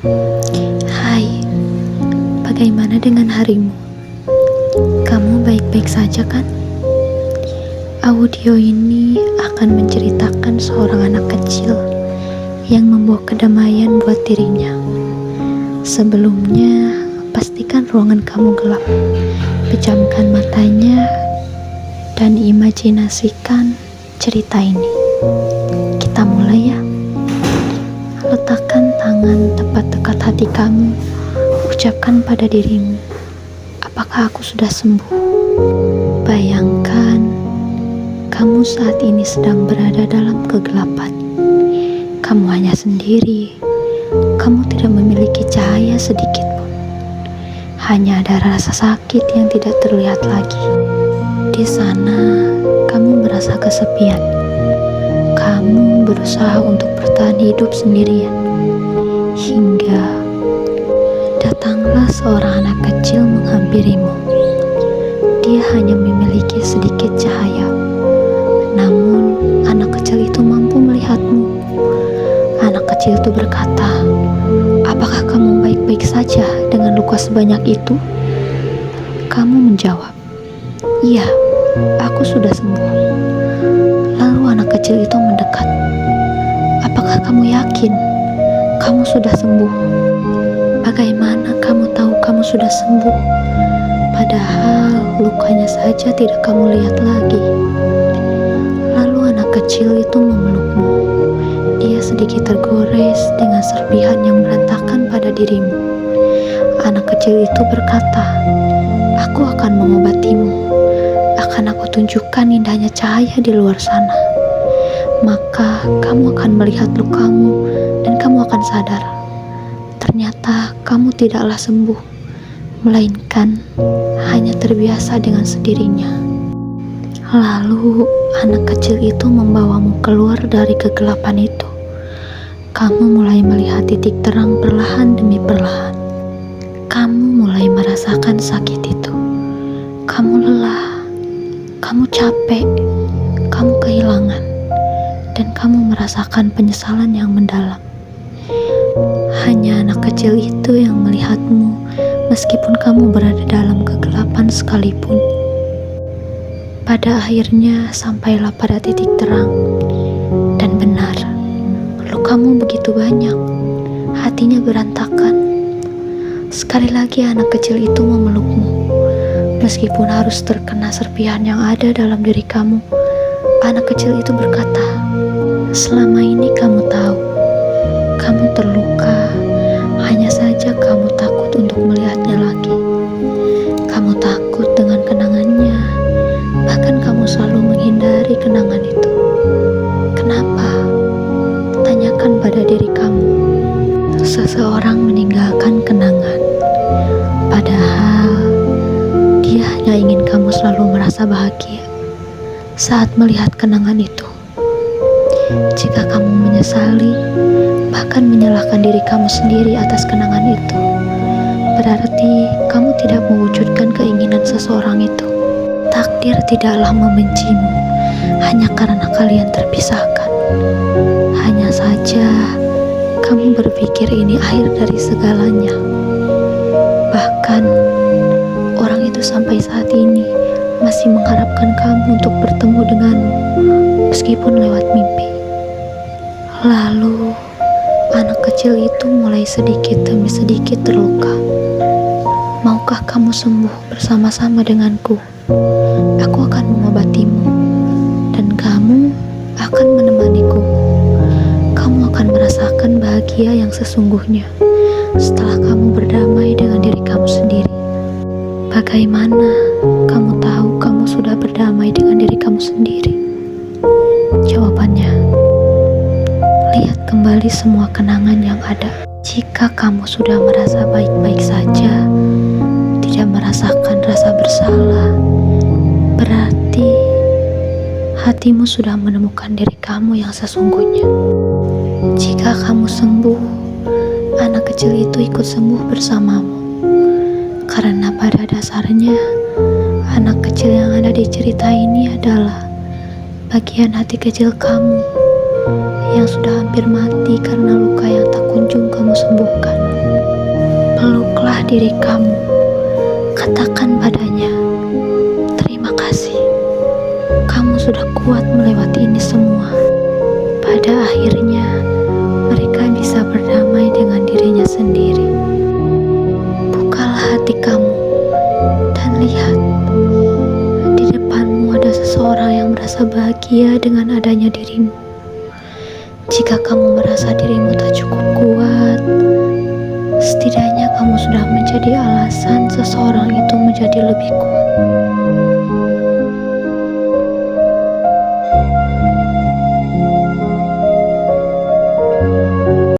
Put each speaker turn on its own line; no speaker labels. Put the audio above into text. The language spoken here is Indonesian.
Hai, bagaimana dengan harimu? Kamu baik-baik saja kan? Audio ini akan menceritakan seorang anak kecil yang membawa kedamaian buat dirinya. Sebelumnya, pastikan ruangan kamu gelap. Pejamkan matanya dan imajinasikan cerita ini. Kita mulai ya. Letakkan tangan tepat dekat hati kamu. Ucapkan pada dirimu, apakah aku sudah sembuh? Bayangkan kamu saat ini sedang berada dalam kegelapan. Kamu hanya sendiri. Kamu tidak memiliki cahaya sedikit pun. Hanya ada rasa sakit yang tidak terlihat lagi. Di sana, kamu merasa kesepian. Kamu berusaha untuk bertahan hidup sendirian. Hingga datanglah seorang anak kecil menghampirimu. Dia hanya memiliki sedikit cahaya. Namun, anak kecil itu mampu melihatmu. Anak kecil itu berkata, "Apakah kamu baik-baik saja dengan luka sebanyak itu?" Kamu menjawab, "Iya, aku sudah sembuh." Lalu anak kecil itu mendekat. "Apakah kamu yakin kamu sudah sembuh? Bagaimana kamu tahu kamu sudah sembuh? Padahal lukanya saja tidak kamu lihat lagi." Lalu anak kecil itu memelukmu. Dia sedikit tergores dengan serpihan yang berantakan pada dirimu. Anak kecil itu berkata, "Aku akan mengobatimu. Akan aku tunjukkan indahnya cahaya di luar sana. Maka kamu akan melihat lukamu dan kamu akan sadar. Ternyata kamu tidaklah sembuh, melainkan hanya terbiasa dengan sendirinya." Lalu anak kecil itu membawamu keluar dari kegelapan itu. Kamu mulai melihat titik terang perlahan demi perlahan. Kamu mulai merasakan sakit itu. Kamu lelah, kamu capek, kamu kehilangan, dan kamu merasakan penyesalan yang mendalam. Hanya anak kecil itu yang melihatmu meskipun kamu berada dalam kegelapan sekalipun. Pada akhirnya sampailah pada titik terang. Dan benar, lukamu begitu banyak, hatinya berantakan. Sekali lagi anak kecil itu memelukmu. Meskipun harus terkena serpihan yang ada dalam diri kamu, anak kecil itu berkata, "Selama ini kamu tahu, kamu terluka, hanya saja kamu takut untuk melihatnya lagi. Kamu takut dengan kenangannya, bahkan kamu selalu menghindari kenangan itu. Kenapa? Tanyakan pada diri kamu." Seseorang meninggalkan kenangan, padahal dia hanya ingin kamu selalu merasa bahagia saat melihat kenangan itu. Jika kamu menyesali, bahkan menyalahkan diri kamu sendiri atas kenangan itu, berarti kamu tidak mewujudkan keinginan seseorang itu. Takdir tidaklah membencimu hanya karena kalian terpisahkan. Hanya saja kamu berpikir ini akhir dari segalanya. Bahkan orang itu sampai saat ini masih mengharapkan kamu untuk bertemu denganmu, meskipun lewat mimpi. Lalu anak kecil itu mulai sedikit demi sedikit terluka. "Maukah kamu sembuh bersama-sama denganku? Aku akan mengobatimu, dan kamu akan menemaniku. Kamu akan merasakan bahagia yang sesungguhnya setelah kamu berdamai dengan diri kamu sendiri." Bagaimana kamu tahu kamu sudah berdamai dengan diri kamu sendiri? Jawabannya, lihat kembali semua kenangan yang ada. Jika kamu sudah merasa baik-baik saja, tidak merasakan rasa bersalah, berarti hatimu sudah menemukan diri kamu yang sesungguhnya. Jika kamu sembuh, anak kecil itu ikut sembuh bersamamu. Karena pada dasarnya, anak kecil yang ada di cerita ini adalah bagian hati kecil kamu yang sudah hampir mati karena luka yang tak kunjung kamu sembuhkan. adalah diri kamu. Katakan padanya, terima kasih. Kamu sudah kuat melewati ini semua. Pada akhirnya, mereka bisa berdamai dengan dirinya sendiri. Bukalah hati kamu dan lihat, di depanmu ada seseorang yang merasa bahagia dengan adanya dirimu. Jika kamu merasa dirimu tak cukup kuat, setidaknya kamu sudah menjadi alasan seseorang itu menjadi lebih kuat.